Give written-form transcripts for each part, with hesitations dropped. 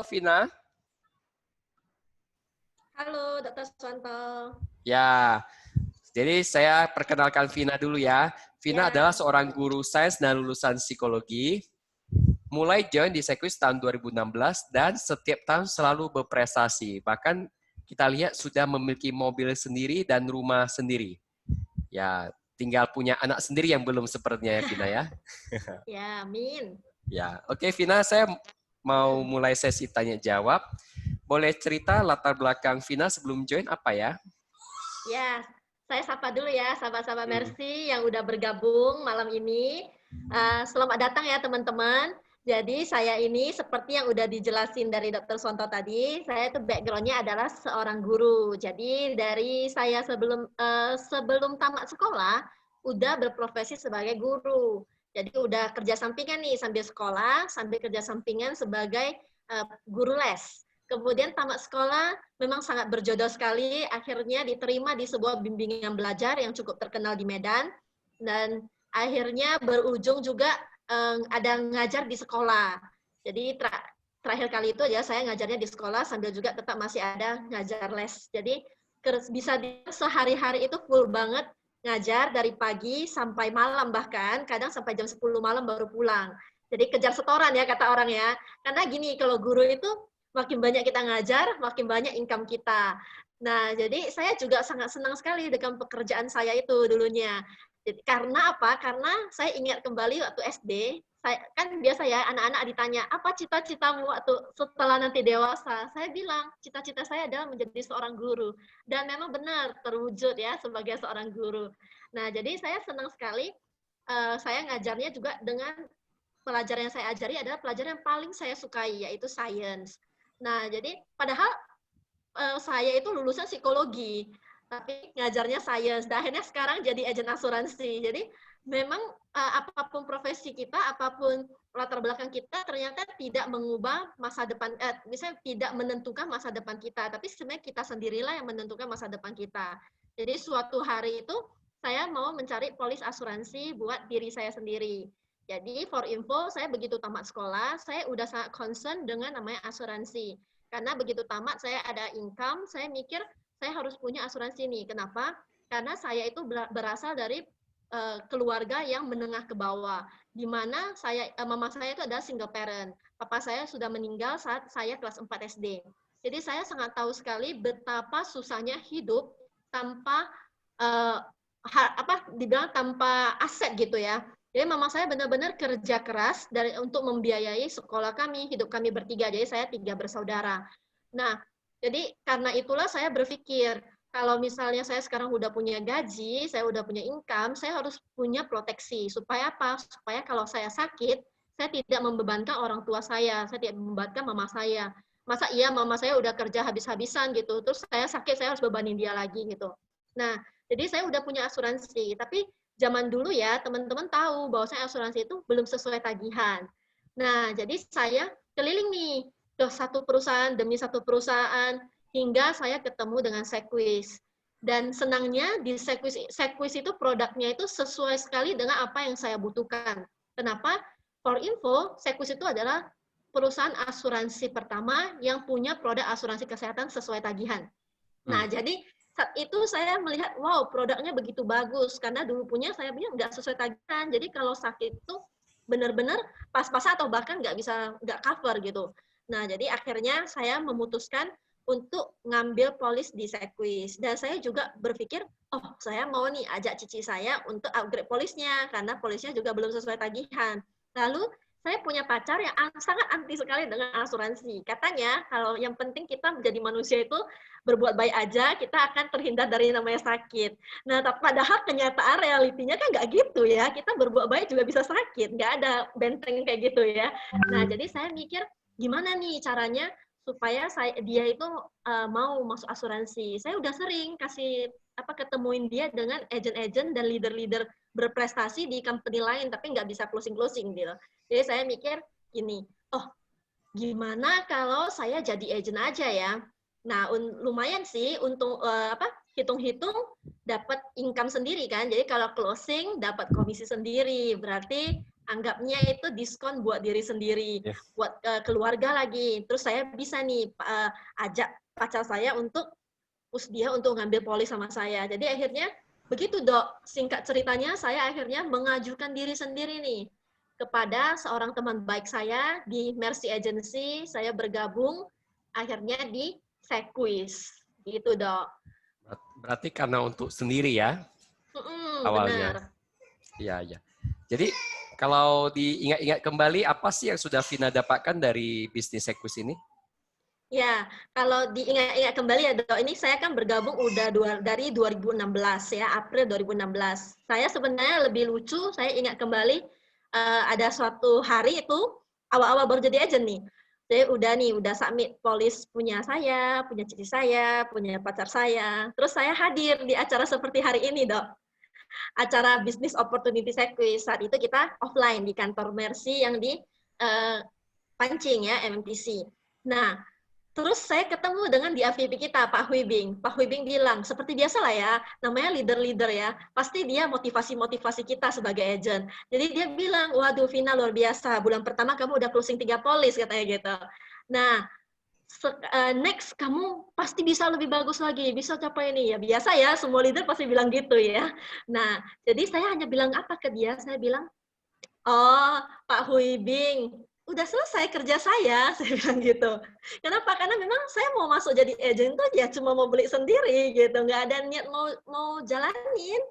Vina. Halo, Dr. Swanto. Ya, jadi saya perkenalkan Vina dulu ya. Vina adalah Ya, seorang guru sains dan lulusan psikologi. Mulai join di Sekwis tahun 2016 dan setiap tahun selalu berprestasi. Bahkan kita lihat sudah memiliki mobil sendiri dan rumah sendiri. Ya, tinggal punya anak sendiri yang belum sepertinya ya Vina ya. ya, Min. Ya, oke Vina, saya mau Hmm. mulai sesi tanya jawab. Boleh cerita latar belakang Vina sebelum join apa ya? Ya, saya sapa dulu ya, sahabat-sahabat Hmm. Mercy yang udah bergabung malam ini. Selamat datang ya teman-teman. Jadi saya ini seperti yang udah dijelasin dari Dr. Swanto tadi, saya itu background-nya adalah seorang guru. Jadi dari saya sebelum tamat sekolah, udah berprofesi sebagai guru. Jadi udah kerja sampingan nih sambil sekolah, sambil kerja sampingan sebagai guru les. Kemudian tamat sekolah memang sangat berjodoh sekali, akhirnya diterima di sebuah bimbingan belajar yang cukup terkenal di Medan, dan akhirnya berujung juga ada ngajar di sekolah. Jadi terakhir kali itu ya saya ngajarnya di sekolah sambil juga tetap masih ada ngajar les. Jadi bisa sehari-hari itu full banget ngajar dari pagi sampai malam, bahkan kadang sampai jam 10 malam baru pulang. Jadi kejar setoran ya kata orang ya. Karena gini, kalau guru itu makin banyak kita ngajar, makin banyak income kita. Nah, jadi saya juga sangat senang sekali dengan pekerjaan saya itu dulunya. Jadi, karena apa? Karena saya ingat kembali waktu SD, saya, kan biasa ya anak-anak ditanya, apa cita-citamu waktu setelah nanti dewasa? Saya bilang, cita-cita saya adalah menjadi seorang guru. Dan memang benar, terwujud ya sebagai seorang guru. Nah, jadi saya senang sekali, saya ngajarnya juga dengan pelajaran yang saya ajari adalah pelajaran yang paling saya sukai, yaitu science. Nah, jadi padahal saya itu lulusan psikologi, tapi ngajarnya sains. Dan akhirnya sekarang jadi agen asuransi. Jadi memang apapun profesi kita, apapun latar belakang kita, ternyata tidak mengubah masa depan, misalnya tidak menentukan masa depan kita, tapi sebenarnya kita sendirilah yang menentukan masa depan kita. Jadi suatu hari itu saya mau mencari polis asuransi buat diri saya sendiri. Jadi for info, saya begitu tamat sekolah, saya udah sangat concern dengan namanya asuransi. Karena begitu tamat saya ada income, saya mikir saya harus punya asuransi nih. Kenapa? Karena saya itu berasal dari keluarga yang menengah ke bawah, di mana mama saya itu adalah single parent. Papa saya sudah meninggal saat saya kelas 4 SD. Jadi saya sangat tahu sekali betapa susahnya hidup tanpa dibilang tanpa aset gitu ya. Jadi mama saya benar-benar kerja keras untuk membiayai sekolah kami, hidup kami bertiga. Jadi saya 3 bersaudara. Nah, jadi karena itulah saya berpikir, kalau misalnya saya sekarang udah punya gaji, saya udah punya income, saya harus punya proteksi. Supaya apa? Supaya kalau saya sakit, saya tidak membebankan orang tua saya tidak membebankan mama saya. Masa iya mama saya udah kerja habis-habisan gitu, terus saya sakit, saya harus bebanin dia lagi gitu. Nah, jadi saya udah punya asuransi, tapi zaman dulu ya teman-teman tahu bahwa saya asuransi itu belum sesuai tagihan. Nah, jadi saya keliling nih ke satu perusahaan demi satu perusahaan hingga saya ketemu dengan Sekwis. Dan senangnya di Sekwis itu produknya itu sesuai sekali dengan apa yang saya butuhkan. Kenapa? For info, Sekwis itu adalah perusahaan asuransi pertama yang punya produk asuransi kesehatan sesuai tagihan. Nah, jadi saat itu saya melihat, wow, produknya begitu bagus. Karena dulu saya punya nggak sesuai tagihan. Jadi kalau sakit itu benar-benar pas-pasan atau bahkan nggak cover gitu. Nah, jadi akhirnya saya memutuskan untuk ngambil polis di Sekwis. Dan saya juga berpikir, oh saya mau nih ajak cici saya untuk upgrade polisnya. Karena polisnya juga belum sesuai tagihan. Lalu saya punya pacar yang sangat anti sekali dengan asuransi. Katanya kalau yang penting kita menjadi manusia itu berbuat baik aja, kita akan terhindar dari namanya sakit. Nah, padahal kenyataan realitinya kan nggak gitu ya. Kita berbuat baik juga bisa sakit. Nggak ada benteng kayak gitu ya. Nah, jadi saya mikir, gimana nih caranya supaya dia itu mau masuk asuransi. Saya udah sering ketemuin dia dengan agent-agent dan leader-leader berprestasi di company lain, tapi nggak bisa closing-closing gitu. Jadi saya mikir gini, oh gimana kalau saya jadi agent aja ya? Nah, lumayan sih untuk hitung-hitung dapat income sendiri kan. Jadi kalau closing dapat komisi sendiri. Berarti anggapnya itu diskon buat diri sendiri, Yes. buat keluarga lagi. Terus saya bisa nih ajak pacar saya untuk push dia untuk ngambil polis sama saya. Jadi akhirnya begitu Dok, singkat ceritanya saya akhirnya mengajukan diri sendiri nih kepada seorang teman baik saya di Mercy Agency, saya bergabung akhirnya di Sequis. Gitu Dok. Berarti karena untuk sendiri ya awalnya. Benar. Iya, iya. Jadi kalau diingat-ingat kembali, apa sih yang sudah Vina dapatkan dari bisnis Sequis ini? Ya, kalau diingat-ingat kembali ya Dok, ini saya kan bergabung udah dari 2016 ya, April 2016. Saya sebenarnya lebih lucu, saya ingat kembali ada suatu hari itu awal-awal baru jadi agent nih. Saya udah submit polis punya saya, punya cici saya, punya pacar saya. Terus saya hadir di acara seperti hari ini, Dok. Acara Business Opportunity Sequis. Saat itu kita offline di kantor Mercy yang di Pancing ya, MMTC. Nah, terus saya ketemu dengan di AVP kita, Pak Huibing. Pak Huibing bilang, seperti biasa lah ya, namanya leader-leader ya, pasti dia motivasi-motivasi kita sebagai agent. Jadi dia bilang, waduh Vina luar biasa, bulan pertama kamu udah closing 3 polis, katanya gitu. Nah, next kamu pasti bisa lebih bagus lagi, bisa capai ini. Ya biasa ya, semua leader pasti bilang gitu ya. Nah, jadi saya hanya bilang apa ke dia, saya bilang, oh, Pak Huibing, udah selesai kerja saya, saya bilang gitu. Kenapa? Karena memang saya mau masuk jadi agent tuh ya cuma mau beli sendiri gitu, nggak ada niat mau jalanin.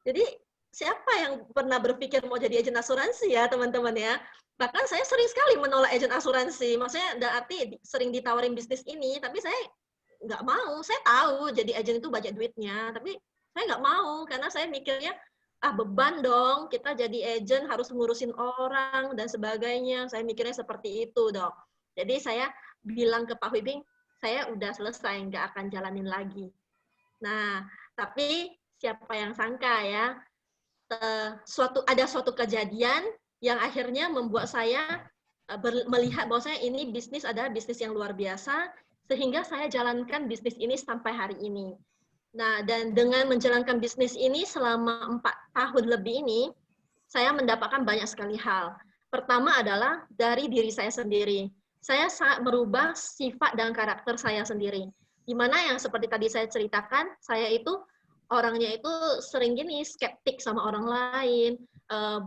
Jadi siapa yang pernah berpikir mau jadi agent asuransi ya teman-teman ya? Bahkan saya sering sekali menolak agent asuransi. Maksudnya berarti sering ditawarin bisnis ini, tapi saya nggak mau. Saya tahu jadi agent itu banyak duitnya, tapi saya nggak mau karena saya mikirnya beban dong, kita jadi agent harus ngurusin orang dan sebagainya. Saya mikirnya seperti itu, Dok. Jadi saya bilang ke Pak Huibing, saya udah selesai, nggak akan jalanin lagi. Nah, tapi siapa yang sangka ya, ada suatu kejadian yang akhirnya membuat saya melihat bahwa saya ini bisnis adalah bisnis yang luar biasa, sehingga saya jalankan bisnis ini sampai hari ini. Nah, dan dengan menjalankan bisnis ini selama 4 tahun lebih ini, saya mendapatkan banyak sekali hal. Pertama adalah dari diri saya sendiri. Saya sangat merubah sifat dan karakter saya sendiri. Di mana yang seperti tadi saya ceritakan, saya itu orangnya itu sering gini, skeptik sama orang lain,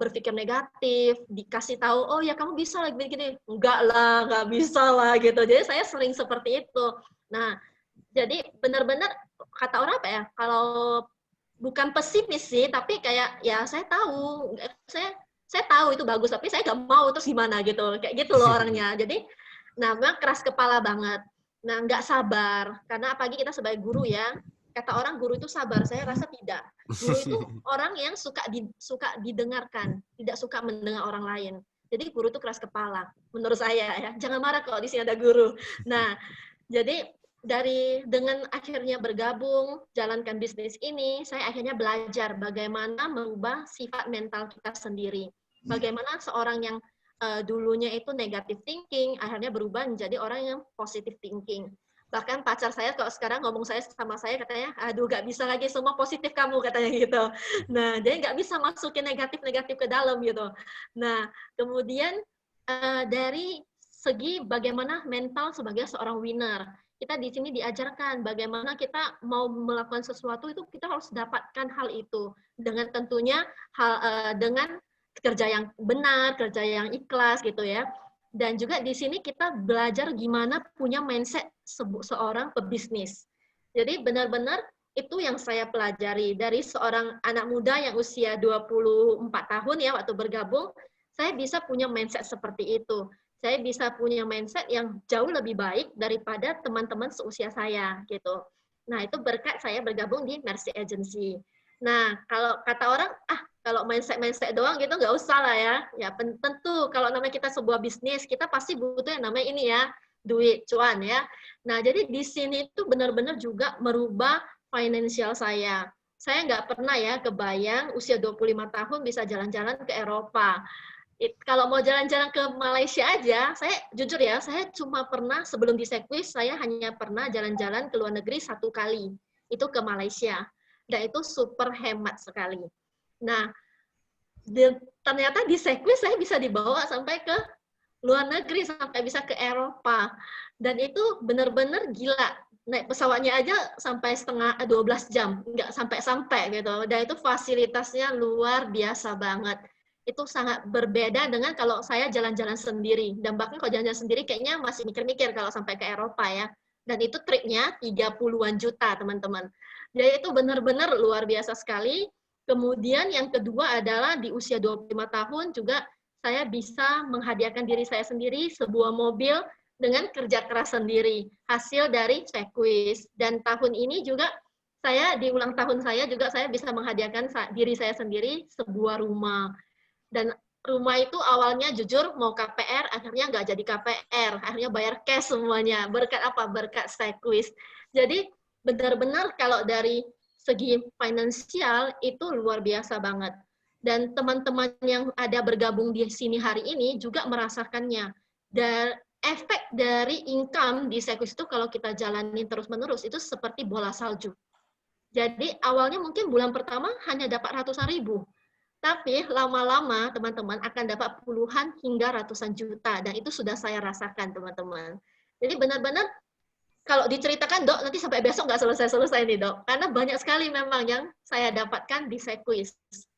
berpikir negatif, dikasih tahu, oh ya kamu bisa lagi gini, enggak lah, enggak bisa lah gitu. Jadi saya sering seperti itu. Nah, jadi benar-benar kata orang apa ya, kalau bukan pesimis sih, tapi kayak ya saya tahu itu bagus, tapi saya nggak mau, terus gimana gitu, kayak gitu loh orangnya. Jadi, nah memang keras kepala banget. Nah nggak sabar, karena apalagi kita sebagai guru ya, kata orang guru itu sabar, saya rasa tidak. Guru itu orang yang suka didengarkan, tidak suka mendengar orang lain. Jadi guru itu keras kepala, menurut saya ya. Jangan marah kalau di sini ada guru. Nah, jadi dengan akhirnya bergabung, jalankan bisnis ini, saya akhirnya belajar bagaimana merubah sifat mental kita sendiri. Bagaimana seorang yang dulunya itu negative thinking, akhirnya berubah menjadi orang yang positive thinking. Bahkan pacar saya kalau sekarang ngomong sama saya katanya, aduh gak bisa lagi semua positif kamu katanya gitu. Nah, dia nggak bisa masukin negatif-negatif ke dalam gitu. Nah, kemudian dari segi bagaimana mental sebagai seorang winner, kita di sini diajarkan bagaimana kita mau melakukan sesuatu itu kita harus dapatkan hal itu dengan tentunya dengan kerja yang benar, kerja yang ikhlas gitu ya. Dan juga di sini kita belajar gimana punya mindset seorang pebisnis. Jadi benar-benar itu yang saya pelajari dari seorang anak muda yang usia 24 tahun ya waktu bergabung, saya bisa punya mindset seperti itu. Saya bisa punya mindset yang jauh lebih baik daripada teman-teman seusia saya gitu. Nah, itu berkat saya bergabung di Mercy Agency. Nah, kalau kata orang, kalau mindset doang gitu nggak usah lah ya. Ya tentu kalau namanya kita sebuah bisnis, kita pasti butuh yang namanya ini ya, duit, cuan ya. Nah, jadi di sini itu benar-benar juga merubah financial saya. Saya nggak pernah ya kebayang usia 25 tahun bisa jalan-jalan ke Eropa. Kalau mau jalan-jalan ke Malaysia aja, saya jujur ya, saya cuma pernah sebelum di Sequis, saya hanya pernah jalan-jalan ke luar negeri 1 kali. Itu ke Malaysia. Dan itu super hemat sekali. Nah, ternyata di Sequis saya bisa dibawa sampai ke luar negeri, sampai bisa ke Eropa. Dan itu benar-benar gila. Naik pesawatnya aja sampai 12 jam, nggak sampai-sampai gitu. Dan itu fasilitasnya luar biasa banget. Itu sangat berbeda dengan kalau saya jalan-jalan sendiri. Dan bahkan kalau jalan-jalan sendiri kayaknya masih mikir-mikir kalau sampai ke Eropa ya. Dan itu tripnya 30-an juta, teman-teman. Jadi itu benar-benar luar biasa sekali. Kemudian yang kedua adalah di usia 25 tahun juga saya bisa menghadiahkan diri saya sendiri sebuah mobil dengan kerja keras sendiri, hasil dari Sequis. Dan tahun ini juga saya, di ulang tahun saya juga saya bisa menghadiahkan diri saya sendiri sebuah rumah. Dan rumah itu awalnya jujur mau KPR, akhirnya nggak jadi KPR, akhirnya bayar cash semuanya. Berkat apa? Berkat Sequis. Jadi benar-benar kalau dari segi finansial itu luar biasa banget. Dan teman-teman yang ada bergabung di sini hari ini juga merasakannya. Dan efek dari income di Sequis itu kalau kita jalanin terus-menerus itu seperti bola salju. Jadi awalnya mungkin bulan pertama hanya dapat ratusan ribu, tapi lama-lama teman-teman akan dapat puluhan hingga ratusan juta, dan itu sudah saya rasakan teman-teman. Jadi benar-benar kalau diceritakan Dok, nanti sampai besok nggak selesai-selesai nih Dok, karena banyak sekali memang yang saya dapatkan di Sequis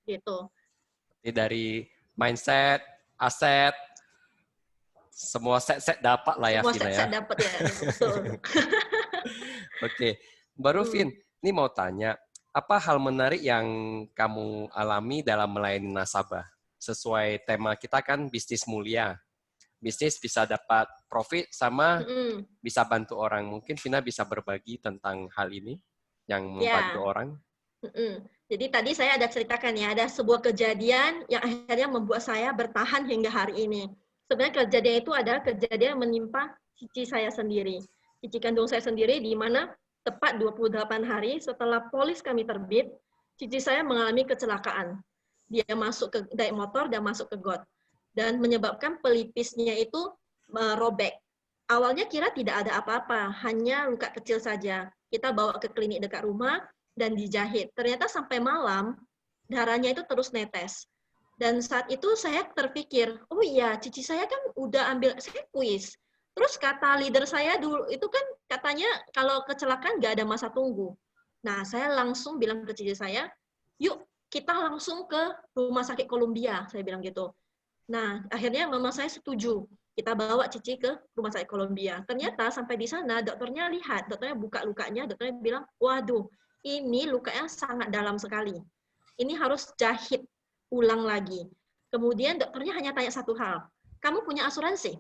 gitu. Jadi dari mindset, aset, semua set dapat lah ya, Semua Vina ya. set dapat ya, betul. Oke, Mbak Rufin, ini mau tanya, apa hal menarik yang kamu alami dalam melayani nasabah? Sesuai tema kita kan bisnis mulia. Bisnis bisa dapat profit sama bisa bantu orang. Mungkin Vina bisa berbagi tentang hal ini yang membantu orang. Jadi tadi saya ada ceritakan ya, ada sebuah kejadian yang akhirnya membuat saya bertahan hingga hari ini. Sebenarnya kejadian itu adalah kejadian yang menimpa cici saya sendiri. Cici kandung saya sendiri, di mana tepat 28 hari setelah polis kami terbit, cici saya mengalami kecelakaan. Dia masuk ke naik motor dan masuk ke got. Dan menyebabkan pelipisnya itu robek. Awalnya kira tidak ada apa-apa, hanya luka kecil saja. Kita bawa ke klinik dekat rumah dan dijahit. Ternyata sampai malam, darahnya itu terus netes. Dan saat itu saya terpikir, oh iya, cici saya kan udah ambil Sequis. Terus kata leader saya dulu, itu kan katanya kalau kecelakaan nggak ada masa tunggu. Nah, saya langsung bilang ke cici saya, yuk kita langsung ke Rumah Sakit Columbia, saya bilang gitu. Nah, akhirnya mama saya setuju. Kita bawa cici ke Rumah Sakit Columbia. Ternyata sampai di sana, dokternya lihat, dokternya buka lukanya, dokternya bilang, waduh, ini lukanya sangat dalam sekali. Ini harus jahit ulang lagi. Kemudian dokternya hanya tanya satu hal, kamu punya asuransi?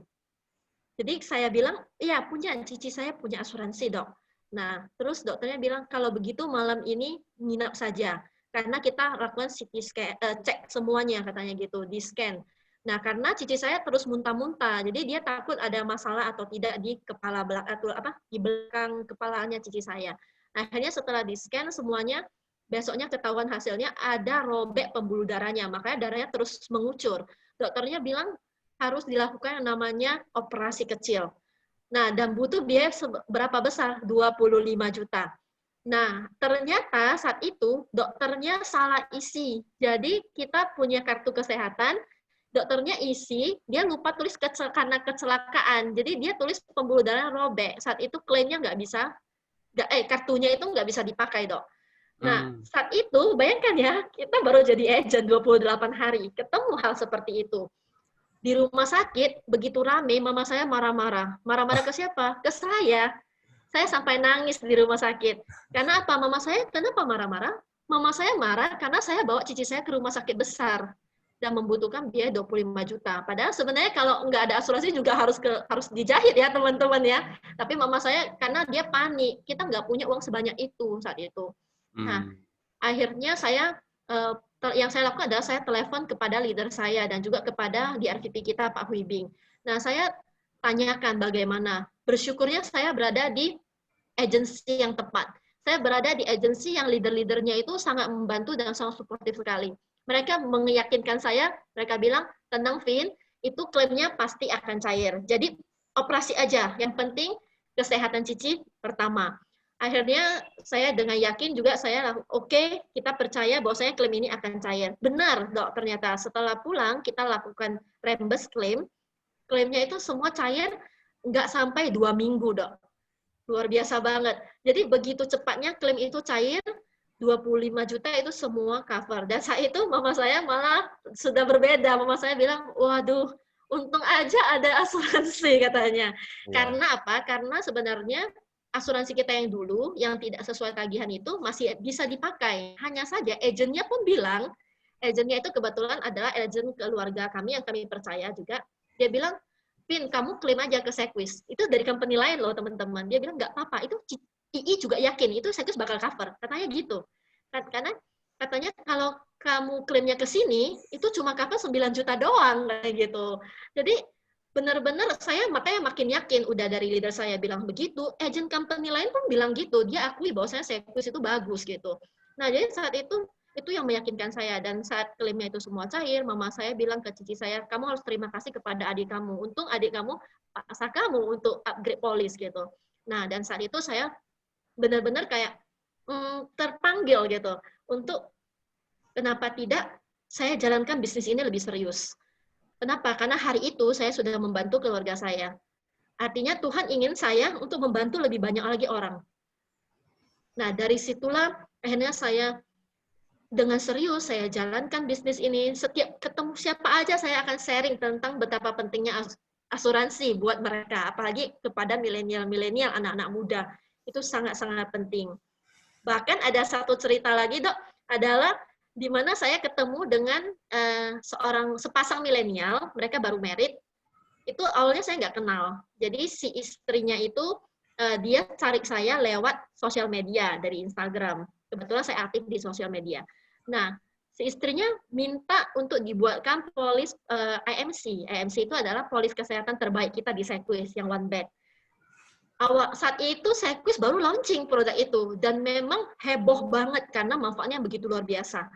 Jadi saya bilang, iya punya, cici saya punya asuransi dok. Nah, terus dokternya bilang, kalau begitu malam ini nginap saja. Karena kita lakukan CT scan, cek semuanya katanya gitu, di scan. Nah, karena cici saya terus muntah-muntah, jadi dia takut ada masalah atau tidak di kepala belakang, atau apa, di belakang kepalanya cici saya. Nah, akhirnya setelah di scan semuanya, besoknya ketahuan hasilnya ada robek pembuluh darahnya, makanya darahnya terus mengucur. Dokternya bilang harus dilakukan yang namanya operasi kecil. Nah, dan butuh biaya berapa besar? 25 juta. Nah, ternyata saat itu dokternya salah isi. Jadi kita punya kartu kesehatan, dokternya isi, dia lupa tulis karena kecelakaan. Jadi dia tulis pembuluh darah robek. Saat itu klaimnya nggak bisa, kartunya itu nggak bisa dipakai, dok. Nah, saat itu, bayangkan ya, kita baru jadi agent 28 hari, ketemu hal seperti itu. Di rumah sakit, begitu rame, mama saya marah-marah. Marah-marah ke siapa? Ke saya. Saya sampai nangis di rumah sakit. Karena apa? Mama saya, kenapa marah-marah? Mama saya marah karena saya bawa cici saya ke rumah sakit besar dan membutuhkan biaya 25 juta. Padahal sebenarnya kalau nggak ada asuransi juga harus dijahit ya teman-teman ya. Tapi mama saya, karena dia panik, kita nggak punya uang sebanyak itu saat itu. Nah, akhirnya yang saya lakukan adalah saya telepon kepada leader saya dan juga kepada di RVP kita, Pak Huibing. Nah, saya tanyakan bagaimana. Bersyukurnya saya berada di agensi yang tepat. Saya berada di agensi yang leader-leadernya itu sangat membantu dan sangat suportif sekali. Mereka meyakinkan saya, mereka bilang, tenang Vin, itu klaimnya pasti akan cair. Jadi, operasi aja. Yang penting, kesehatan cici pertama. Akhirnya saya dengan yakin juga saya oke, kita percaya bahwa saya klaim ini akan cair. Benar, Dok, ternyata setelah pulang kita lakukan rembes klaim, klaimnya itu semua cair nggak sampai 2 minggu, Dok. Luar biasa banget. Jadi begitu cepatnya klaim itu cair, 25 juta itu semua cover. Dan saat itu mama saya malah sudah berbeda. Mama saya bilang, waduh, untung aja ada asuransi katanya. Wah. Karena apa? Karena sebenarnya asuransi kita yang dulu, yang tidak sesuai tagihan itu masih bisa dipakai. Hanya saja agennya pun bilang, agennya itu kebetulan adalah agen keluarga kami yang kami percaya juga. Dia bilang, Pin, kamu klaim aja ke Sequis. Itu dari company lain loh, teman-teman. Dia bilang, nggak apa-apa. Itu II juga yakin, itu Sequis bakal cover. Katanya gitu. Karena katanya kalau kamu klaimnya ke sini, itu cuma cover 9 juta doang. Kayak gitu. Jadi, benar-benar saya makanya makin yakin. Udah dari leader saya bilang begitu, agent company lain pun bilang gitu. Dia akui bahwa saya Sequis itu bagus gitu. Nah, jadi saat itu yang meyakinkan saya. Dan saat klaimnya itu semua cair, mama saya bilang ke cici saya, kamu harus terima kasih kepada adik kamu. Untung adik kamu paksa kamu untuk upgrade polis gitu. Nah, dan saat itu saya benar-benar kayak terpanggil gitu untuk kenapa tidak saya jalankan bisnis ini lebih serius. Kenapa? Karena hari itu saya sudah membantu keluarga saya. Artinya Tuhan ingin saya untuk membantu lebih banyak lagi orang. Nah, dari situlah akhirnya saya dengan serius saya jalankan bisnis ini. Setiap ketemu siapa aja saya akan sharing tentang betapa pentingnya asuransi buat mereka, apalagi kepada milenial-milenial, anak-anak muda. Itu sangat-sangat penting. Bahkan ada satu cerita lagi, Dok, adalah di mana saya ketemu dengan sepasang milenial, mereka baru married. Itu awalnya saya nggak kenal. Jadi si istrinya itu dia cari saya lewat sosial media dari Instagram. Kebetulan saya aktif di sosial media. Nah, si istrinya minta untuk dibuatkan polis IMC. IMC itu adalah polis kesehatan terbaik kita di Sequis, yang one bed. Saat itu Sequis baru launching produk itu, dan memang heboh banget karena manfaatnya begitu luar biasa.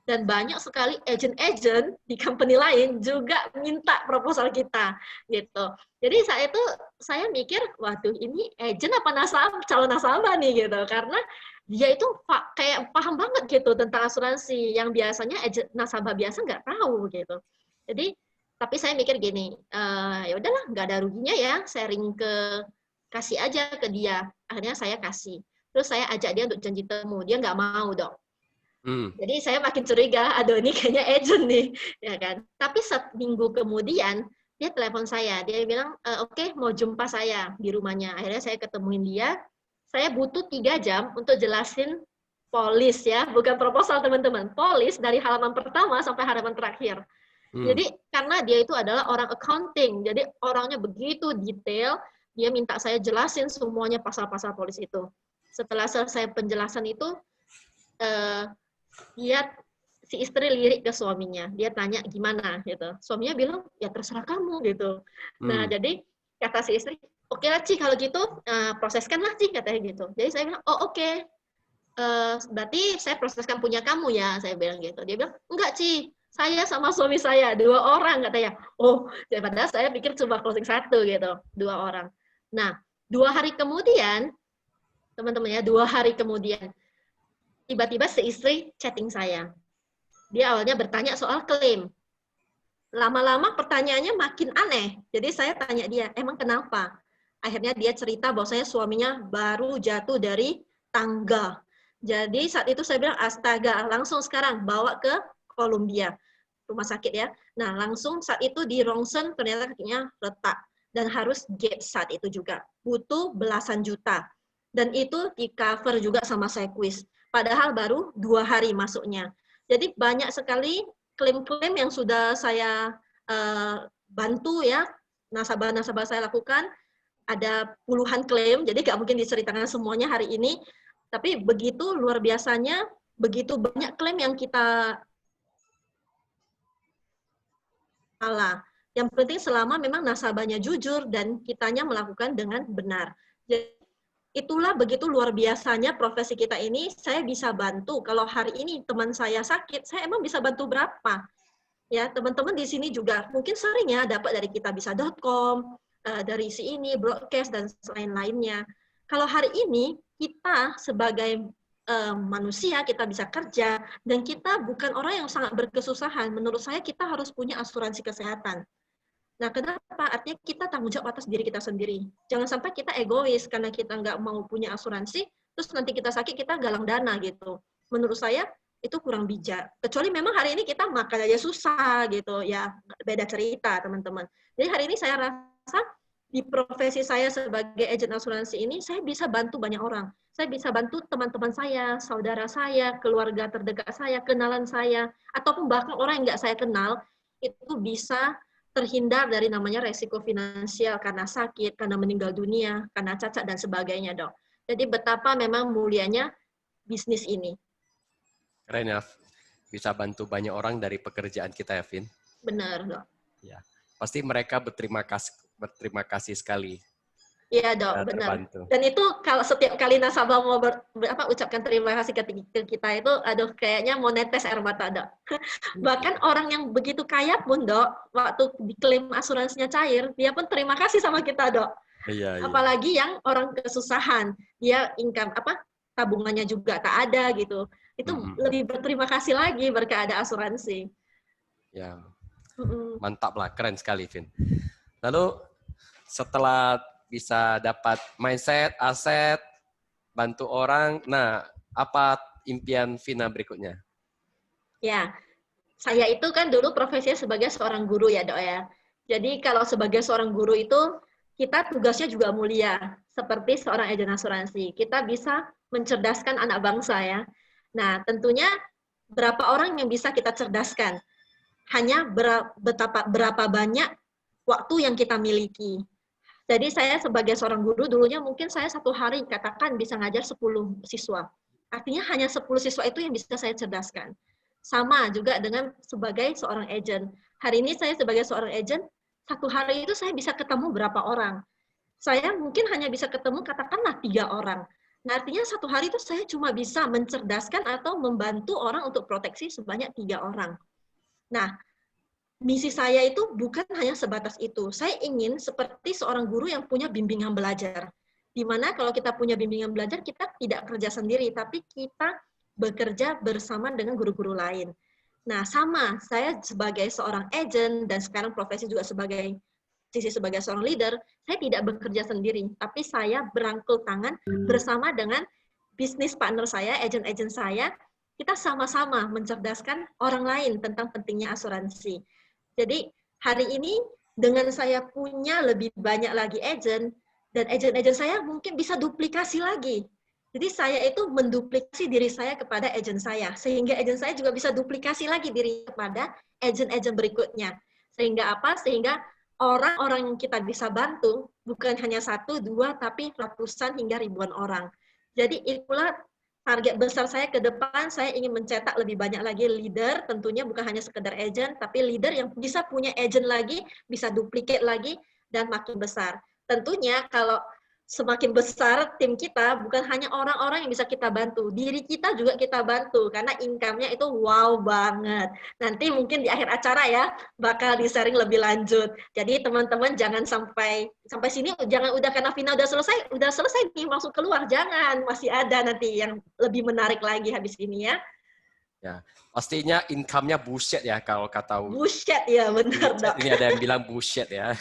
Dan banyak sekali agent-agent di company lain juga minta proposal kita gitu. Jadi saat itu saya mikir, waduh ini agent apa nasabah, calon nasabah nih gitu, karena dia itu kayak paham banget gitu tentang asuransi yang biasanya agent nasabah biasa nggak tahu gitu. Jadi tapi saya mikir gini, ya udahlah nggak ada ruginya ya sharing kasih aja ke dia. Akhirnya saya kasih. Terus saya ajak dia untuk janji temu, dia nggak mau, Dok. Jadi saya makin curiga, aduh ini kayaknya agent nih, ya kan. Tapi seminggu kemudian dia telepon saya, dia bilang oke, mau jumpa saya di rumahnya. Akhirnya saya ketemuin dia. Saya butuh 3 jam untuk jelasin polis ya, bukan proposal teman-teman. Polis dari halaman pertama sampai halaman terakhir. Jadi karena dia itu adalah orang accounting, jadi orangnya begitu detail, dia minta saya jelasin semuanya pasal-pasal polis itu. Setelah selesai penjelasan itu, dia si istri lirik ke suaminya, dia tanya gimana gitu, suaminya bilang ya terserah kamu gitu. Nah jadi kata si istri, oke lah Ci kalau gitu proseskan lah Ci katanya gitu. Jadi saya bilang oh oke. Berarti saya proseskan punya kamu ya, saya bilang gitu. Dia bilang enggak Ci, saya sama suami saya 2 orang katanya. Oh padahal saya pikir cuma closing 1 gitu, 2 orang. Nah 2 hari kemudian teman-teman ya, 2 hari kemudian tiba-tiba si istri chatting saya. Dia awalnya bertanya soal klaim. Lama-lama pertanyaannya makin aneh. Jadi saya tanya dia, emang kenapa? Akhirnya dia cerita bahwa suaminya baru jatuh dari tangga. Jadi saat itu saya bilang, astaga, langsung sekarang bawa ke Columbia, rumah sakit ya. Nah langsung saat itu di rongsen ternyata kakinya retak. Dan harus gap saat itu juga. Butuh belasan juta. Dan itu di cover juga sama Sequis. Padahal baru 2 hari masuknya. Jadi banyak sekali klaim-klaim yang sudah saya bantu ya, nasabah-nasabah saya lakukan. Ada puluhan klaim, jadi nggak mungkin diceritakan semuanya hari ini. Tapi begitu luar biasanya, begitu banyak klaim yang kita salah. Yang penting selama memang nasabahnya jujur dan kitanya melakukan dengan benar. Jadi itulah begitu luar biasanya profesi kita ini, saya bisa bantu. Kalau hari ini teman saya sakit, saya emang bisa bantu berapa? Ya, teman-teman di sini juga mungkin sering ya dapat dari kitabisa.com, dari si ini, broadcast, dan lain-lainnya. Kalau hari ini, kita sebagai manusia, kita bisa kerja, dan kita bukan orang yang sangat berkesusahan. Menurut saya kita harus punya asuransi kesehatan. Nah, kenapa? Artinya kita tanggung jawab atas diri kita sendiri. Jangan sampai kita egois karena kita nggak mau punya asuransi, terus nanti kita sakit, kita galang dana gitu. Menurut saya, itu kurang bijak. Kecuali memang hari ini kita makan aja susah gitu, ya beda cerita teman-teman. Jadi hari ini saya rasa di profesi saya sebagai agen asuransi ini, saya bisa bantu banyak orang. Saya bisa bantu teman-teman saya, saudara saya, keluarga terdekat saya, kenalan saya, ataupun bahkan orang yang nggak saya kenal, itu bisa terhindar dari namanya resiko finansial karena sakit, karena meninggal dunia, karena cacat, dan sebagainya, Dok. Jadi betapa memang mulianya bisnis ini. Keren ya, bisa bantu banyak orang dari pekerjaan kita ya, Vin. Benar, Dok. Ya, pasti mereka berterima kasih sekali. Iya, Dok, benar. Dan itu kalau setiap kali nasabah mau ucapkan terima kasih ke kita itu, aduh, kayaknya mau netes air mata, Dok. Bahkan orang yang begitu kaya pun, Dok, waktu diklaim asuransinya cair, dia pun terima kasih sama kita, Dok. Iya, apalagi yang orang kesusahan, dia income tabungannya juga tak ada gitu. Itu lebih berterima kasih lagi berkat ada asuransi. Ya, mantap lah, keren sekali, Vin. Lalu setelah bisa dapat mindset, aset, bantu orang, nah apa impian Vina berikutnya? Ya, saya itu kan dulu profesinya sebagai seorang guru ya, Dok ya. Jadi kalau sebagai seorang guru itu kita tugasnya juga mulia, seperti seorang agen asuransi. Kita bisa mencerdaskan anak bangsa ya. Nah, tentunya berapa orang yang bisa kita cerdaskan? Hanya berapa banyak waktu yang kita miliki. Jadi saya sebagai seorang guru, dulunya mungkin saya satu hari katakan bisa ngajar 10 siswa. Artinya hanya 10 siswa itu yang bisa saya cerdaskan. Sama juga dengan sebagai seorang agent. Hari ini saya sebagai seorang agent, satu hari itu saya bisa ketemu berapa orang. Saya mungkin hanya bisa ketemu katakanlah 3 orang. Nah, artinya satu hari itu saya cuma bisa mencerdaskan atau membantu orang untuk proteksi sebanyak 3 orang. Nah, misi saya itu bukan hanya sebatas itu. Saya ingin seperti seorang guru yang punya bimbingan belajar. Di mana kalau kita punya bimbingan belajar, kita tidak kerja sendiri, tapi kita bekerja bersama dengan guru-guru lain. Nah, sama, saya sebagai seorang agent dan sekarang profesi juga sebagai seorang leader, saya tidak bekerja sendiri, tapi saya berangkul tangan bersama dengan bisnis partner saya, agent-agent saya, kita sama-sama mencerdaskan orang lain tentang pentingnya asuransi. Jadi hari ini dengan saya punya lebih banyak lagi agent, dan agent-agent saya mungkin bisa duplikasi lagi. Jadi saya itu menduplikasi diri saya kepada agent saya, sehingga agent saya juga bisa duplikasi lagi diri kepada agent-agent berikutnya. Sehingga apa? Sehingga orang-orang yang kita bisa bantu bukan hanya 1, 2, tapi ratusan hingga ribuan orang. Jadi itulah target besar saya ke depan. Saya ingin mencetak lebih banyak lagi leader, tentunya bukan hanya sekedar agent, tapi leader yang bisa punya agent lagi, bisa duplicate lagi, dan makin besar. Tentunya kalau semakin besar tim kita, bukan hanya orang-orang yang bisa kita bantu, diri kita juga kita bantu, karena income-nya itu wow banget. Nanti mungkin di akhir acara ya, bakal di-sharing lebih lanjut. Jadi teman-teman jangan sampai sini, jangan udah karena Vina udah selesai nih, langsung keluar. Jangan, masih ada nanti yang lebih menarik lagi habis ini ya. Ya, pastinya income-nya bullshit ya kalau kata. Bullshit ya, benar. Ini ada yang bilang bullshit ya.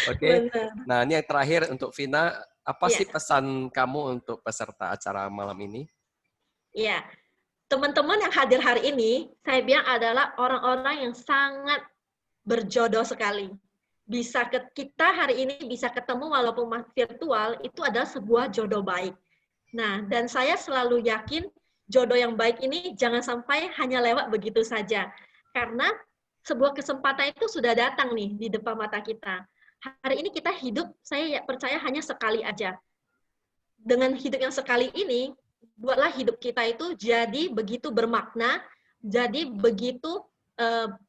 Oke. Nah, ini yang terakhir untuk Vina, apa sih pesan kamu untuk peserta acara malam ini? Iya, teman-teman yang hadir hari ini, saya bilang adalah orang-orang yang sangat berjodoh sekali. Kita hari ini bisa ketemu walaupun virtual, itu adalah sebuah jodoh baik. Nah, dan saya selalu yakin jodoh yang baik ini jangan sampai hanya lewat begitu saja. Karena sebuah kesempatan itu sudah datang nih di depan mata kita. Hari ini kita hidup, saya percaya hanya sekali aja. Dengan hidup yang sekali ini, buatlah hidup kita itu jadi begitu bermakna, jadi begitu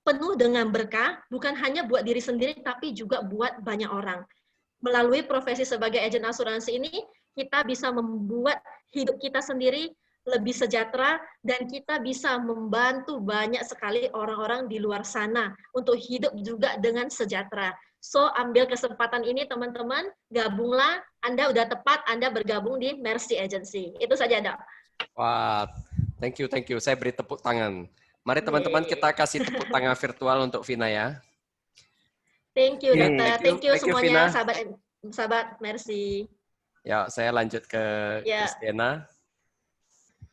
penuh dengan berkah, bukan hanya buat diri sendiri, tapi juga buat banyak orang. Melalui profesi sebagai agen asuransi ini, kita bisa membuat hidup kita sendiri lebih sejahtera, dan kita bisa membantu banyak sekali orang-orang di luar sana untuk hidup juga dengan sejahtera. So, ambil kesempatan ini teman-teman, gabunglah, Anda udah tepat, Anda bergabung di Mercy Agency. Itu saja, Dok. Wah, thank you, thank you. Saya beri tepuk tangan. Mari teman-teman kita Yeay. kasih tepuk tangan virtual untuk Vina ya. Thank you, Oke. Dokter. Thank you Thank you semuanya, Vina. sahabat Mercy. Ya, saya lanjut ke Ya. Christiana.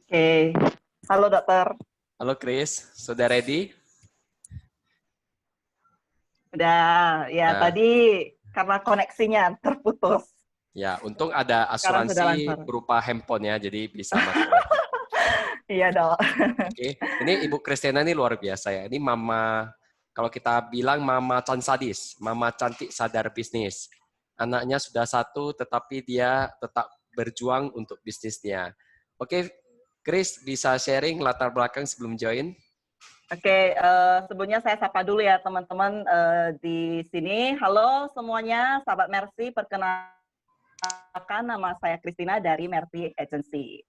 Oke. Halo dokter. Halo Chris, sudah ready? Udah, ya Nah. tadi karena koneksinya terputus. Ya, untung ada Sekarang sudah asuransi lancar. berupa handphone ya, jadi bisa masuk. Iya dok. Oke, ini Ibu Christiana ini luar biasa ya. Ini mama, kalau kita bilang mama can sadis, mama cantik sadar bisnis. Anaknya sudah satu, tetapi dia tetap berjuang untuk bisnisnya. Oke, Chris bisa sharing latar belakang sebelum join? Oke, sebelumnya saya sapa dulu ya teman-teman di sini. Halo semuanya, sahabat Mercy, perkenalkan nama saya Christina dari Mercy Agency.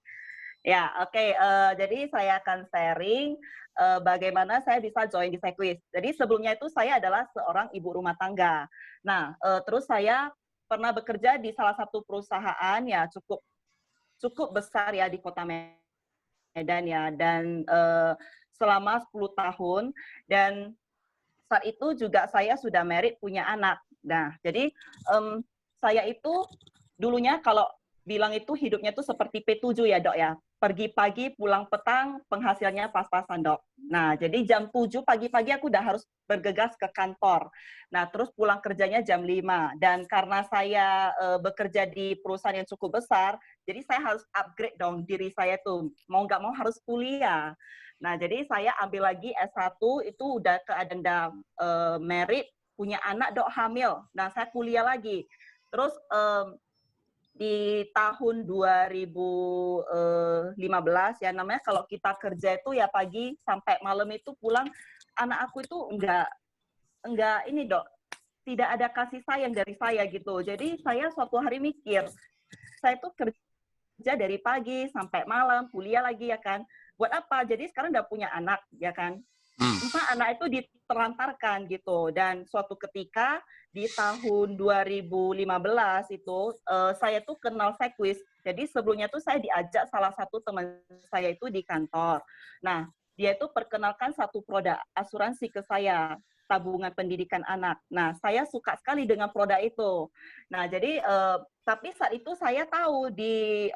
Ya, oke. Jadi saya akan sharing bagaimana saya bisa join di Sequis. Jadi sebelumnya itu saya adalah seorang ibu rumah tangga. Nah, terus saya pernah bekerja di salah satu perusahaan ya cukup besar ya di Kota Medan ya, dan selama 10 tahun, dan saat itu juga saya sudah married, punya anak. Nah, jadi saya itu dulunya kalau bilang itu hidupnya itu seperti P7 ya dok ya. Pergi pagi, pulang petang, penghasilannya pas-pasan dok. Nah, jadi jam 7 pagi-pagi aku udah harus bergegas ke kantor. Nah, terus pulang kerjanya jam 5. Dan karena saya bekerja di perusahaan yang cukup besar, jadi saya harus upgrade dong diri saya tuh. Mau nggak mau harus kuliah. Nah, jadi saya ambil lagi S1, itu udah keadaan married, punya anak, dok, hamil. Nah, saya kuliah lagi. Terus di tahun 2015 ya, namanya kalau kita kerja itu ya pagi sampai malam itu pulang, anak aku itu enggak ini dok, tidak ada kasih sayang dari saya gitu. Jadi saya suatu hari mikir, saya itu kerja dari pagi sampai malam, kuliah lagi ya kan. Buat apa? Jadi sekarang udah punya anak ya kan. Entah anak itu ditelantarkan gitu. Dan suatu ketika di tahun 2015 itu saya tuh kenal Sequis. Jadi sebelumnya tuh saya diajak salah satu teman saya itu di kantor. Nah, dia itu perkenalkan satu produk asuransi ke saya, tabungan pendidikan anak. Nah, saya suka sekali dengan produk itu. Nah, jadi tapi saat itu saya tahu di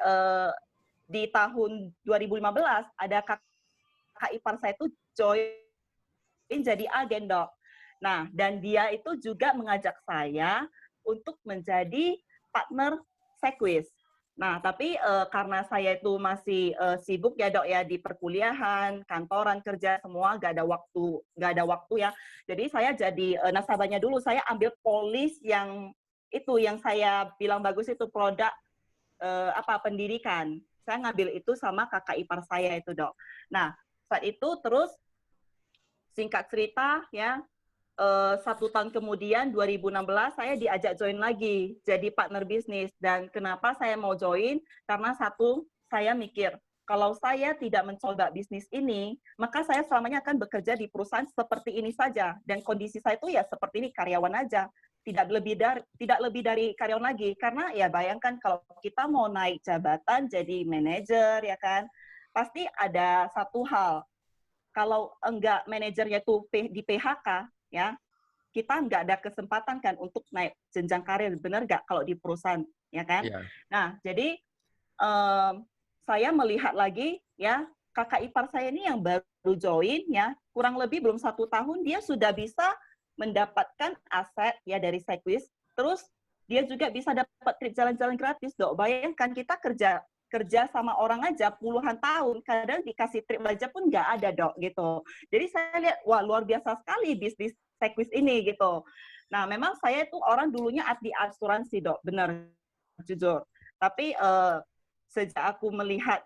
tahun 2015 ada kakak ipar saya itu join jadi agen dok. Nah, dan dia itu juga mengajak saya untuk menjadi partner Sequis. Nah, tapi karena saya itu masih sibuk ya dok ya di perkuliahan, kantoran, kerja semua, nggak ada waktu ya. Jadi saya jadi nasabahnya dulu. Saya ambil polis yang itu yang saya bilang bagus itu produk pendidikan. Saya ngambil itu sama kakak ipar saya itu dok. Nah, saat itu terus singkat cerita ya, 1 tahun kemudian 2016 saya diajak join lagi jadi partner bisnis. Dan kenapa saya mau join? Karena satu, saya mikir kalau saya tidak mencoba bisnis ini, maka saya selamanya akan bekerja di perusahaan seperti ini saja, dan kondisi saya itu ya seperti ini, karyawan aja, tidak lebih dari karyawan lagi. Karena ya bayangkan kalau kita mau naik jabatan jadi manajer ya kan, pasti ada satu hal, kalau enggak manajernya itu di PHK, ya kita enggak ada kesempatan kan untuk naik jenjang karir, benar enggak kalau di perusahaan, ya kan? Iya. Nah, jadi saya melihat lagi, ya kakak ipar saya ini yang baru join, ya kurang lebih belum 1 tahun dia sudah bisa mendapatkan aset ya dari Sequis, terus dia juga bisa dapat trip jalan-jalan gratis, dok. Bayangkan kita kerja sama orang aja puluhan tahun, kadang dikasih trip aja pun nggak ada dok gitu. Jadi saya lihat, wah luar biasa sekali bisnis Sequis ini gitu. Nah memang saya itu orang dulunya di asuransi dok, benar jujur. Tapi sejak aku melihat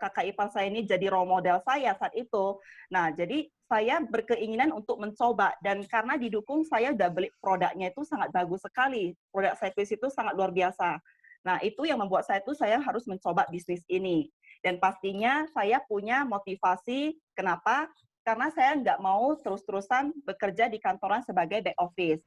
kakak ipar saya ini jadi role model saya saat itu, nah jadi saya berkeinginan untuk mencoba, dan karena didukung saya udah beli produknya itu sangat bagus sekali, produk Sequis itu sangat luar biasa. Nah, itu yang membuat saya harus mencoba bisnis ini. Dan pastinya saya punya motivasi, kenapa? Karena saya nggak mau terus-terusan bekerja di kantoran sebagai back office.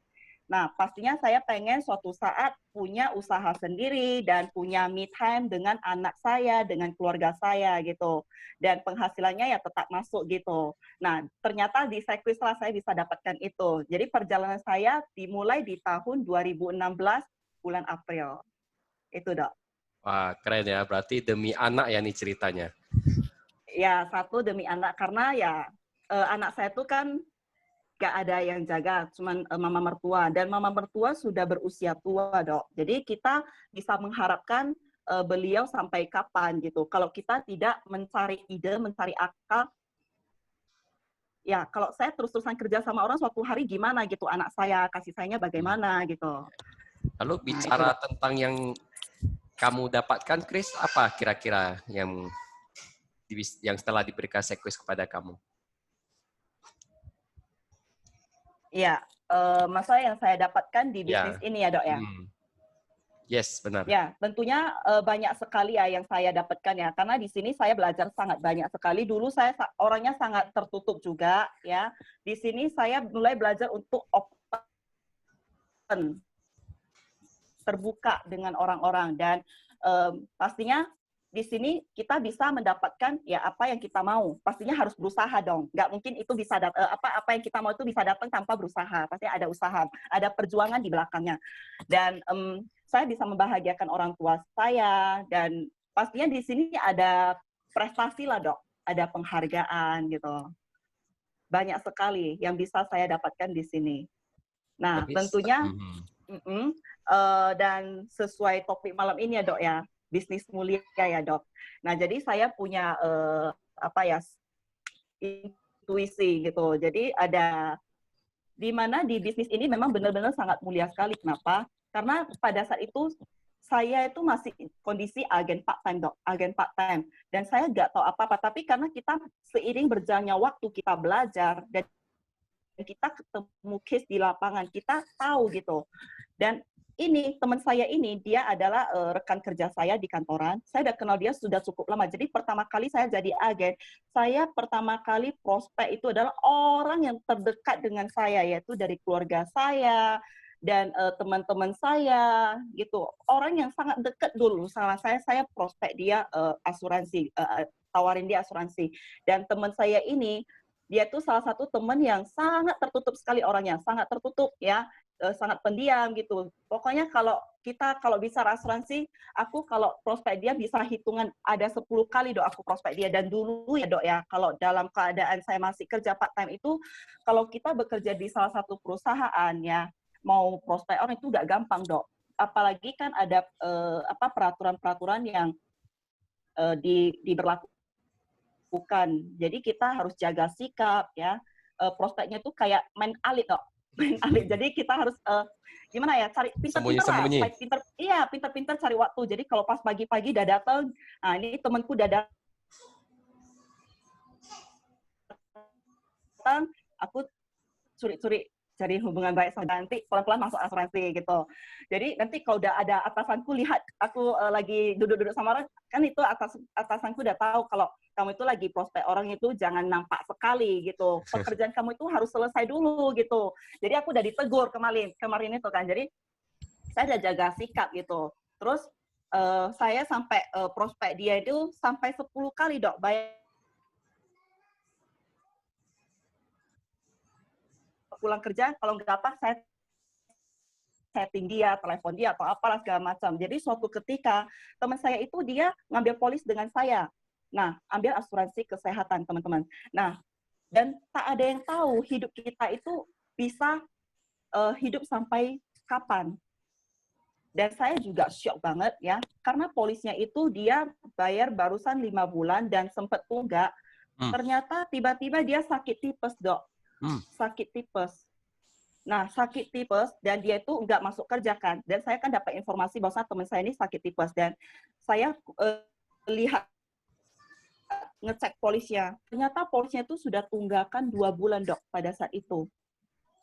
Nah, pastinya saya pengen suatu saat punya usaha sendiri dan punya me time dengan anak saya, dengan keluarga saya gitu. Dan penghasilannya ya tetap masuk gitu. Nah, ternyata di Sequis lah saya bisa dapatkan itu. Jadi perjalanan saya dimulai di tahun 2016 bulan April. Itu, Dok. Wah, keren ya. Berarti demi anak ya nih ceritanya. Ya, satu demi anak. Karena ya anak saya tuh kan gak ada yang jaga, cuman mama mertua. Dan mama mertua sudah berusia tua, Dok. Jadi kita bisa mengharapkan beliau sampai kapan gitu. Kalau kita tidak mencari ide, mencari akal, ya kalau saya terus-terusan kerja sama orang suatu hari gimana gitu, anak saya, kasih sayangnya bagaimana gitu. Lalu Nah, bicara itu, tentang yang kamu dapatkan, Chris, apa kira-kira yang setelah diberikan Sequis kepada kamu? ya, masalah yang saya dapatkan di bisnis Ya. ini ya, Dok ya. Yes, benar. Ya, tentunya banyak sekali ya yang saya dapatkan ya, karena di sini saya belajar sangat banyak sekali. Dulu saya orangnya sangat tertutup juga ya. Di sini saya mulai belajar untuk open, terbuka dengan orang-orang, dan pastinya di sini kita bisa mendapatkan ya apa yang kita mau. Pastinya harus berusaha dong. Nggak mungkin itu bisa apa yang kita mau itu bisa datang tanpa berusaha. Pasti ada usaha, ada perjuangan di belakangnya. Dan saya bisa membahagiakan orang tua saya, dan pastinya di sini ada prestasi lah, Dok. Ada penghargaan gitu. Banyak sekali yang bisa saya dapatkan di sini. Nah, tentunya dan sesuai topik malam ini ya, Dok ya, bisnis mulia ya, Dok. Nah, jadi saya punya intuisi gitu. Jadi ada di mana di bisnis ini memang benar-benar sangat mulia sekali. Kenapa? Karena pada saat itu saya itu masih kondisi agen part-time, Dok, agen part-time. Dan saya nggak tahu apa-apa, tapi karena kita seiring berjalannya waktu kita belajar dan kita ketemu case di lapangan, kita tahu gitu. Dan ini teman saya ini dia adalah rekan kerja saya di kantoran. Saya udah kenal dia sudah cukup lama. Jadi pertama kali saya jadi agen, saya pertama kali prospek itu adalah orang yang terdekat dengan saya, yaitu dari keluarga saya dan teman-teman saya gitu. Orang yang sangat dekat dulu sama saya prospek dia asuransi, tawarin dia asuransi. Dan teman saya ini dia tuh salah satu teman yang sangat tertutup sekali orangnya, sangat tertutup ya. Sangat pendiam gitu. Pokoknya kalau bicara asuransi, aku kalau prospek dia bisa hitungan ada 10 kali, Dok, aku prospek dia. Dan dulu ya, Dok ya, kalau dalam keadaan saya masih kerja part-time itu, kalau kita bekerja di salah satu perusahaan ya, mau prospek orang itu nggak gampang, Dok. Apalagi kan ada peraturan-peraturan yang diberlakukan. Jadi kita harus jaga sikap ya. Prospeknya tuh kayak main alit, Dok. Jadi kita harus gimana ya, cari pintar-pintar lah, pintar-pintar cari waktu. Jadi kalau pas pagi-pagi udah datang, nah ini temanku udah datang, aku curi-curi cari hubungan baik sama nanti pelan-pelan masuk asuransi gitu. Jadi nanti kalau udah ada atasanku lihat aku lagi duduk-duduk sama orang, kan itu atasanku udah tahu kalau kamu itu lagi prospek orang itu jangan nampak sekali gitu. Pekerjaan kamu itu harus selesai dulu gitu. Jadi aku udah ditegur kemarin itu kan. Jadi saya udah jaga sikap gitu. Terus saya sampai prospek dia itu sampai 10 kali, Dok. Pulang kerja, kalau nggak apa, saya chatting dia, telepon dia, atau apalah segala macam. Jadi suatu ketika, teman saya itu dia ngambil polis dengan saya. Nah, ambil asuransi kesehatan, teman-teman. Nah, dan tak ada yang tahu hidup kita itu bisa hidup sampai kapan. Dan saya juga shock banget ya, karena polisnya itu dia bayar barusan 5 bulan dan sempat tunggak. Ternyata tiba-tiba dia sakit tipes, Dok. Sakit tipes. Nah, sakit tipes dan dia itu nggak masuk kerja kan. Dan saya kan dapat informasi bahwa teman saya ini sakit tipes. Dan saya lihat, ngecek polisnya. Ternyata polisnya itu sudah tunggakan 2 bulan, Dok, pada saat itu.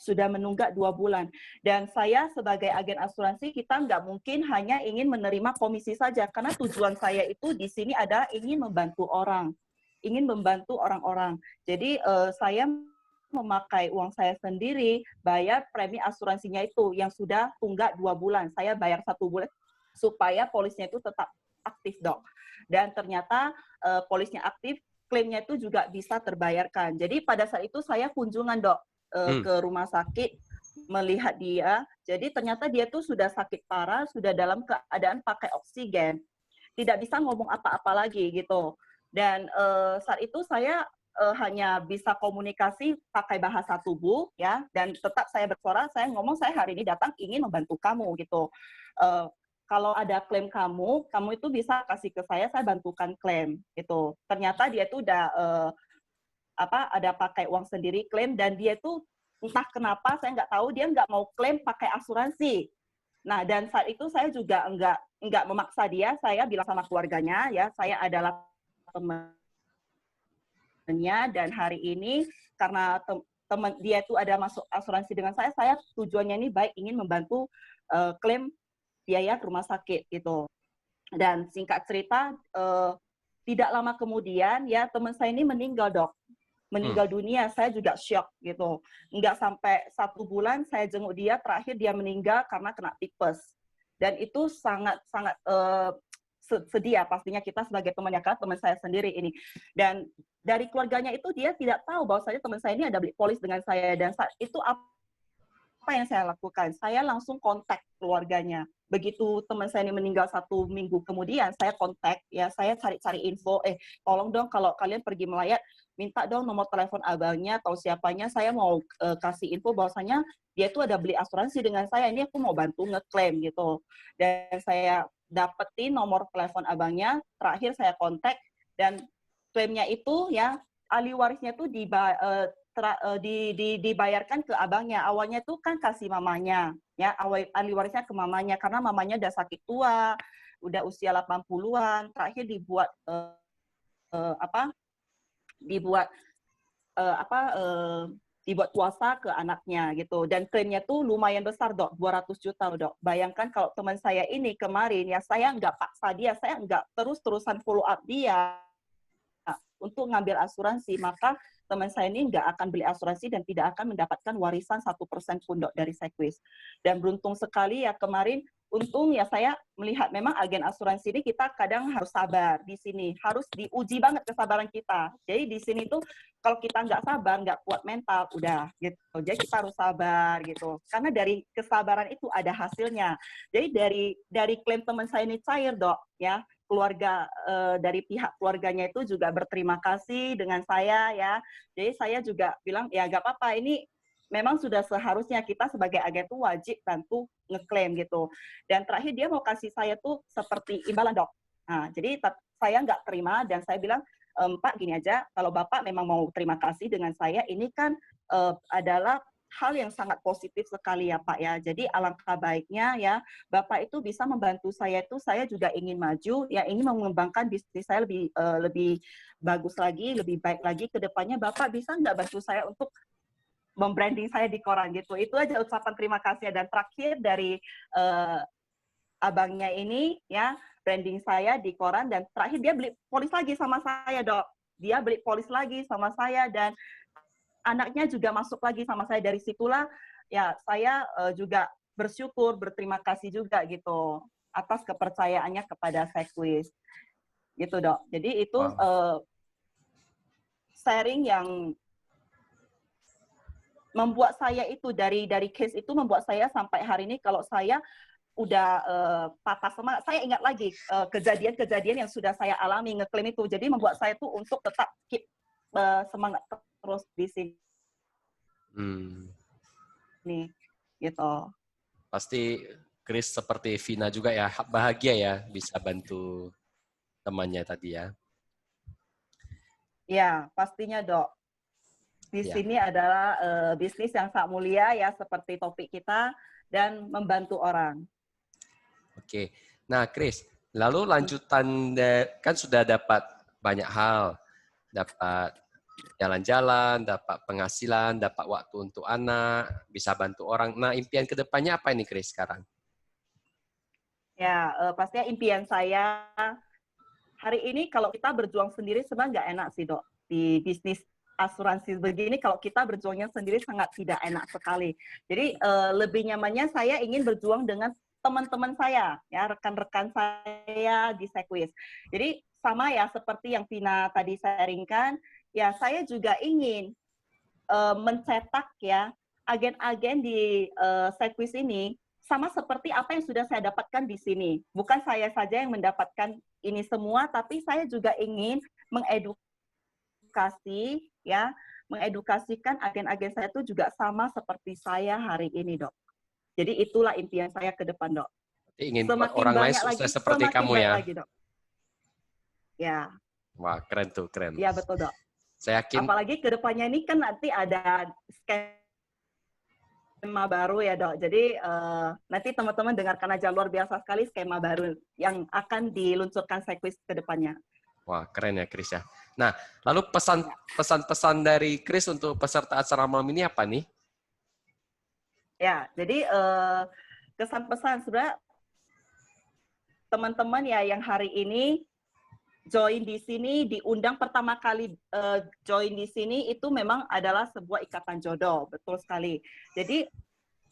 Sudah menunggak 2 bulan. Dan saya sebagai agen asuransi, kita nggak mungkin hanya ingin menerima komisi saja. Karena tujuan saya itu di sini adalah ingin membantu orang. Ingin membantu orang-orang. Jadi saya memakai uang saya sendiri, bayar premi asuransinya itu yang sudah tunggak 2 bulan. Saya bayar 1 bulan supaya polisnya itu tetap aktif, Dok. Dan ternyata polisnya aktif, klaimnya itu juga bisa terbayarkan. Jadi pada saat itu saya kunjungan, Dok, ke rumah sakit melihat dia. Jadi ternyata dia tuh sudah sakit parah, sudah dalam keadaan pakai oksigen. Tidak bisa ngomong apa-apa lagi gitu. Dan saat itu saya hanya bisa komunikasi pakai bahasa tubuh ya, dan tetap saya bersuara, saya ngomong saya hari ini datang ingin membantu kamu gitu. Kalau ada klaim kamu itu bisa kasih ke saya bantukan klaim gitu. Ternyata dia tuh udah ada pakai uang sendiri klaim, dan dia tuh entah kenapa saya nggak tahu dia nggak mau klaim pakai asuransi. Nah, dan saat itu saya juga enggak memaksa dia, saya bilang sama keluarganya ya, saya adalah temannya, dan hari ini karena teman dia itu ada masuk asuransi dengan saya tujuannya ini baik, ingin membantu klaim biaya rumah sakit gitu. Dan singkat cerita, tidak lama kemudian ya teman saya ini meninggal, Dok. Meninggal dunia, saya juga shock gitu. Nggak sampai 1 bulan saya jenguk dia, terakhir dia meninggal karena kena tipes. Dan itu sangat sedih ya pastinya kita sebagai teman, ya kan, teman saya sendiri ini. Dan dari keluarganya itu dia tidak tahu bahwasanya teman saya ini ada beli polis dengan saya, dan saat itu apa yang saya lakukan? Saya langsung kontak keluarganya. Begitu teman saya ini meninggal 1 minggu kemudian, saya kontak, ya saya cari-cari info, tolong dong kalau kalian pergi melayat, minta dong nomor telepon abangnya atau siapanya, saya mau kasih info bahwasanya dia tuh ada beli asuransi dengan saya, ini aku mau bantu ngeklaim gitu. Dan saya dapetin nomor telepon abangnya, terakhir saya kontak, dan klaimnya itu ya ahli warisnya tuh dibayarkan ke abangnya. Awalnya tuh kan kasih mamanya, ya ahli warisnya ke mamanya karena mamanya udah sakit tua, udah usia 80-an. Terakhir dibuat dibuat puasa ke anaknya gitu. Dan klaimnya tuh lumayan besar, Dok, 200 juta, Dok. Bayangkan kalau teman saya ini kemarin ya saya nggak paksa dia, saya nggak terus-terusan follow up dia untuk ngambil asuransi, maka teman saya ini nggak akan beli asuransi dan tidak akan mendapatkan warisan 1% pun, Dok, dari Sequis. Dan beruntung sekali ya kemarin, untung ya saya melihat memang agen asuransi ini kita kadang harus sabar di sini, harus diuji banget kesabaran kita. Jadi di sini tuh kalau kita nggak sabar, nggak kuat mental, udah gitu. Jadi kita harus sabar gitu. Karena dari kesabaran itu ada hasilnya. Jadi dari klaim teman saya ini cair, Dok, ya. Keluarga dari pihak keluarganya itu juga berterima kasih dengan saya ya. Jadi saya juga bilang ya nggak apa-apa, ini memang sudah seharusnya kita sebagai agen tuh wajib bantu ngeklaim gitu. Dan terakhir dia mau kasih saya tuh seperti imbalan, Dok. Nah, jadi saya nggak terima dan saya bilang, Pak gini aja, kalau Bapak memang mau terima kasih dengan saya, ini kan adalah hal yang sangat positif sekali ya Pak ya. Jadi alangkah baiknya ya Bapak itu bisa membantu saya, itu saya juga ingin maju, ya ingin mengembangkan bisnis saya lebih bagus lagi, lebih baik lagi ke depannya. Bapak bisa nggak bantu saya untuk membranding saya di koran gitu. Itu aja ucapan terima kasih. Dan terakhir dari abangnya ini ya, branding saya di koran, dan terakhir dia beli polis lagi sama saya, Dok. Dia beli polis lagi sama saya, dan anaknya juga masuk lagi sama saya. Dari situlah ya saya juga bersyukur, berterima kasih juga gitu atas kepercayaannya kepada Sequis. Gitu, Dok. Jadi itu sharing yang membuat saya itu dari case itu membuat saya sampai hari ini kalau saya udah patah semangat, saya ingat lagi kejadian-kejadian yang sudah saya alami ngeklaim itu. Jadi membuat saya tuh untuk tetap keep semangat terus di sini. Nih, gitu. Pasti Chris seperti Vina juga ya, bahagia ya bisa bantu temannya tadi ya. Ya, pastinya, Dok. Di sini adalah bisnis yang sangat mulia ya, seperti topik kita, dan membantu orang. Oke, nah Chris, lalu lanjutan kan sudah dapat banyak hal, dapat jalan-jalan, dapat penghasilan, dapat waktu untuk anak, bisa bantu orang. Nah, impian kedepannya apa ini Chris sekarang? Ya, pastinya impian saya hari ini kalau kita berjuang sendiri sebenarnya nggak enak sih, Dok. Di bisnis asuransi begini kalau kita berjuangnya sendiri sangat tidak enak sekali. Jadi lebih nyamannya saya ingin berjuang dengan teman-teman saya, ya rekan-rekan saya di Sequis. Jadi sama ya seperti yang Vina tadi sharingkan, ya saya juga ingin mencetak ya agen-agen di Sequis ini sama seperti apa yang sudah saya dapatkan di sini. Bukan saya saja yang mendapatkan ini semua, tapi saya juga ingin mengedukasikan agen-agen saya itu juga sama seperti saya hari ini, Dok. Jadi itulah impian saya ke depan, Dok. Ingin Semakin orang lain banyak sukses lagi, seperti semakin kamu baik ya. lagi, Dok. Ya. Wah, keren tuh, keren. Ya, betul, Dok. Saya yakin. Apalagi ke depannya ini kan nanti ada skema baru ya, Dok. Jadi nanti teman-teman dengarkan aja, luar biasa sekali skema baru yang akan diluncurkan Sequis ke depannya. Wah, keren ya, Chris ya. Nah, lalu pesan-pesan dari Chris untuk peserta acara malam ini apa nih? Ya, jadi kesan-pesan sebenarnya teman-teman ya yang hari ini join di sini, diundang pertama kali join di sini itu memang adalah sebuah ikatan jodoh, betul sekali. Jadi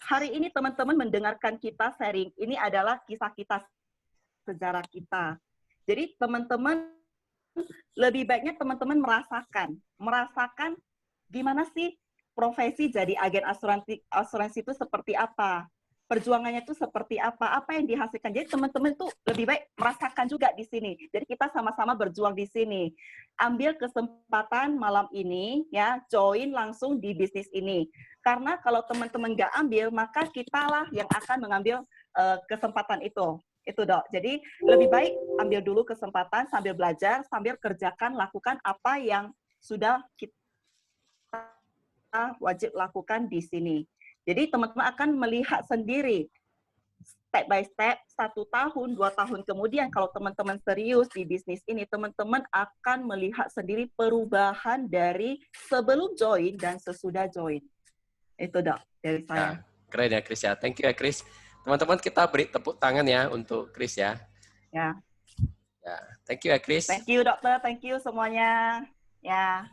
hari ini teman-teman mendengarkan kita sharing, ini adalah kisah kita, sejarah kita. Jadi teman-teman lebih baiknya teman-teman merasakan gimana sih profesi jadi agen asuransi itu seperti apa, perjuangannya itu seperti apa yang dihasilkan. Jadi teman-teman tuh lebih baik merasakan juga di sini. Jadi kita sama-sama berjuang di sini. Ambil kesempatan malam ini ya, join langsung di bisnis ini. Karena kalau teman-teman nggak ambil, maka kitalah yang akan mengambil kesempatan itu. Itu, Dok. Jadi lebih baik ambil dulu kesempatan sambil belajar, sambil kerjakan, lakukan apa yang sudah kita wajib lakukan di sini. Jadi teman-teman akan melihat sendiri step by step, 1 tahun, 2 tahun kemudian kalau teman-teman serius di bisnis ini, teman-teman akan melihat sendiri perubahan dari sebelum join dan sesudah join. Itu, Dok, dari saya. Ya, keren ya, Chris ya. Thank you ya, Chris. Teman-teman, kita beri tepuk tangan ya untuk Chris ya. Ya. Ya, thank you ya, Chris. Thank you, Dokter. Thank you semuanya. Ya.